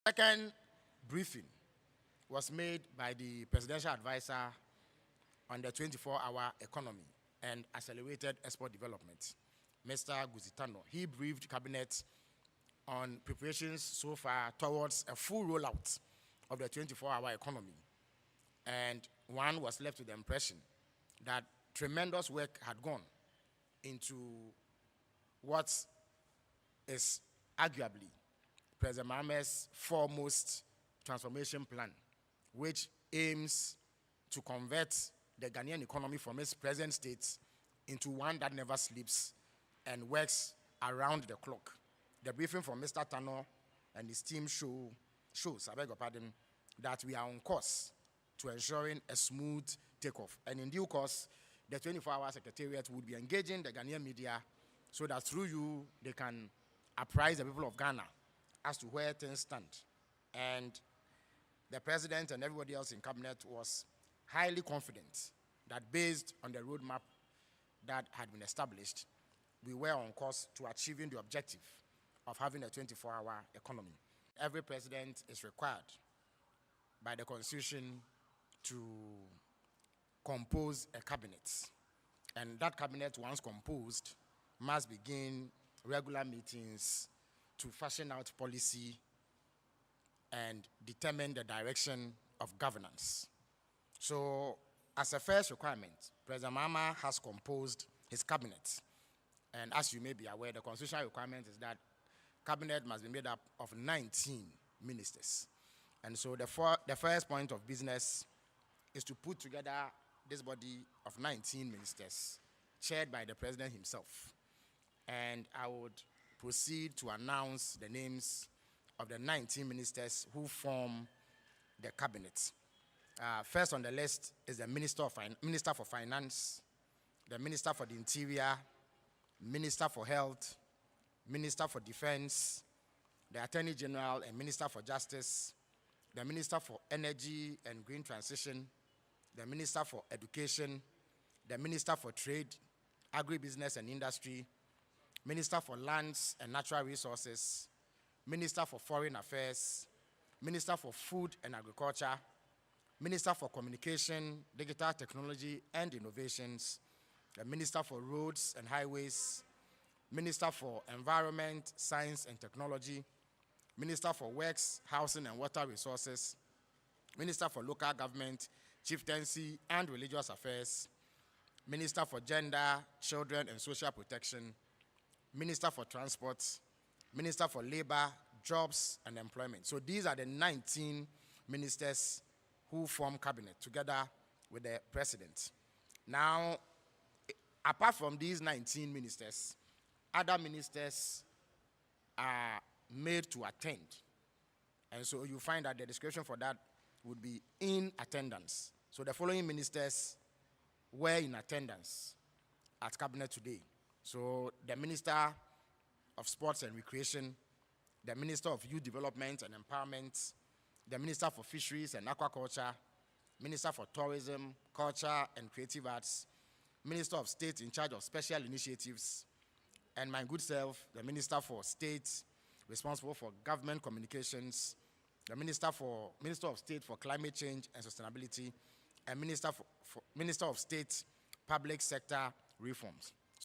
Second briefing was made by the presidential advisor on the 24-hour economy and accelerated export development, Mr. Guzitano. He briefed cabinet on preparations so far towards a full rollout of the 24-hour economy. And one was left with the impression that tremendous work had gone into what is arguably President Mahama's foremost transformation plan, which aims to convert the Ghanaian economy from its present state into one that never sleeps and works around the clock. The briefing from Mr. Tano and his team shows, I beg your pardon, that we are on course to ensuring a smooth takeoff. And in due course, the 24-hour secretariat would be engaging the Ghanaian media so that through you, they can apprise the people of Ghana as to where things stand. And the president and everybody else in cabinet was highly confident that based on the roadmap that had been established, we were on course to achieving the objective of having a 24-hour economy. Every president is required by the Constitution to compose a cabinet. And that cabinet, once composed, must begin regular meetings to fashion out policy and determine the direction of governance. So, as a first requirement, President Mahama has composed his cabinet. And as you may be aware, the constitutional requirement is that cabinet must be made up of 19 ministers. And so the first point of business is to put together this body of 19 ministers, chaired by the president himself. And I would proceed to announce the names of the 19 ministers who form the cabinet. First on the list is the Minister for Finance, the Minister for the Interior, Minister for Health, Minister for Defense, the Attorney General and Minister for Justice, the Minister for Energy and Green Transition, the Minister for Education, the Minister for Trade, Agribusiness and Industry, Minister for Lands and Natural Resources, Minister for Foreign Affairs, Minister for Food and Agriculture, Minister for Communication, Digital Technology and Innovations, the Minister for Roads and Highways, Minister for Environment, Science and Technology, Minister for Works, Housing and Water Resources, Minister for Local Government, Chieftaincy and Religious Affairs, Minister for Gender, Children and Social Protection, Minister for Transport, Minister for Labor, Jobs and Employment. So these are the 19 ministers who form cabinet together with the president. Now, apart from these 19 ministers, other ministers are made to attend. And so you find that the description for that would be in attendance. So the following ministers were in attendance at cabinet today. So the Minister of Sports and Recreation, the Minister of Youth Development and Empowerment, the Minister for Fisheries and Aquaculture, Minister for Tourism, Culture and Creative Arts, Minister of State in charge of special initiatives, and my good self, the Minister for State responsible for government communications, the Minister of State for Climate Change and Sustainability, and Minister of State Public Sector Reforms.